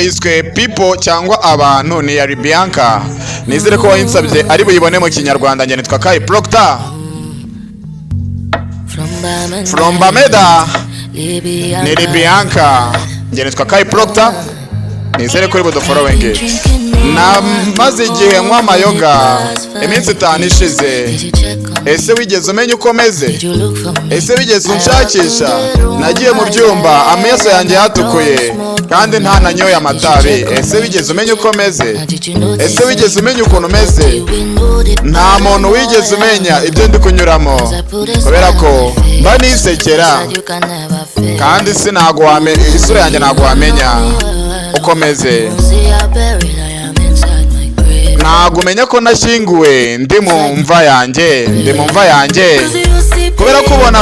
yiswe people cyangwa abantu ni ya Bianca. Nizere ko wayinsabye ari buyibone mu kinyarwanda. Njye nitwa Kai Proctor from Bameda ni Bianca. Njye nitwa Kai Proctor. Nizere ko uri budufollowing. Namaze igihe nywa amayoga iminsi 5 ishize. Ese wigeze umenya uko meze? Ese wigeze unshakisha? Nagiye mu byumba amaso yanjye yatukuye kandi nta nanyoye amatabi. Ese wigeze umenya uko meze? Ese wigeze umenya ukuntu meze? Nta muntu wigeze umenya ibyo ndi kunyuramo, kubera ko mba nisekera kandi isura yanjye ntabwo wamenya uko meze. Ntabwo umenya ko nashyinguwe ndi mu mva yanjye, kubera ko ubona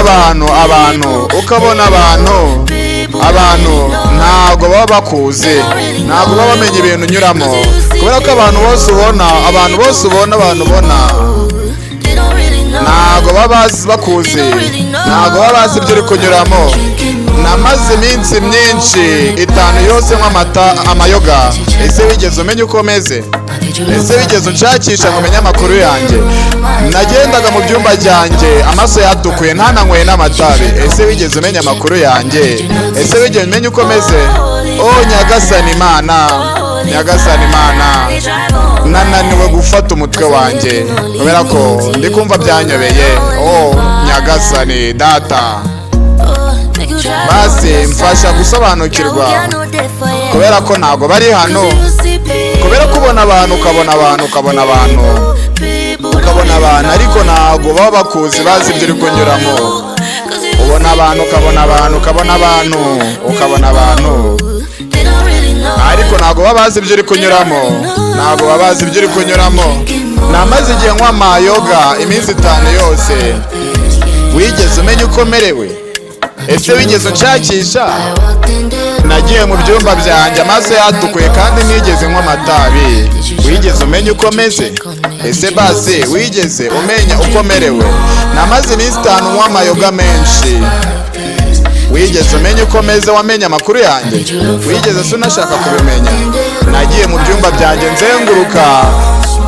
abantu ukabona abantu ntabwo baba bakuze, ntabwo baba bamenya ibintu unyuramo, kubera ko abantu bose ubona ntabwo baba bakuze, ntabwo baba bazi ibyo uri kunyuramo. Namaze iminsi myinshi 5 yose amayoga. Ese wigeze umenya uko meze? Ese wigeze unshakisha ngo umenye amakuru yanjye? Nagendaga mu byumba byanjye amaso yatukuye ntananywe n'amatabi. Ese wigeze umenya amakuru yanjye? Ese wigeze umenya uko meze? Nyagasani Imana, nananiwe gufata umutwe wanjye kubera ko ndi kumva byanyobeye. Nyagasani Data, basi mfasha gusobanukirwa, kubera ko ntago bari hano. Kubera ko ubona abantu ariko ntago baba bakuzi, bazi ibyo uri kunyuramo. Ubona abantu ariko ntago baba bazi ibyo uri kunyuramo. Namaze igihe nywa amayoga iminsi 5 yose. Wigeze umenya uko merewe? Ese wigeze unshakisha? Nagiye mu byumba byanjye amaso yatukuye kandi nigeze nywa amatabi. Wigeze umenya uko meze? Ese basi wigeze umenya uko merewe? Namaze iminsi 5 nywa amayoga menshi. Wigeze umenya uko meze? Wamenye amakuru yanjye? Wigeze se unashaka kubimenya? Nagiye mu byumba byanjye nzenguruka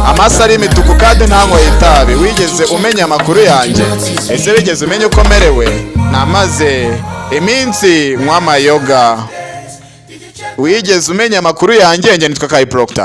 amaso ari imituku kandi ntanyoye itabi. Wigeze umenya amakuru yanjye? Ese wigeze umenya uko merewe? Namaze iminsi nywa amayoga. Wigeze umenya amakuru yanjye? Njye nitwa Kai Proctor.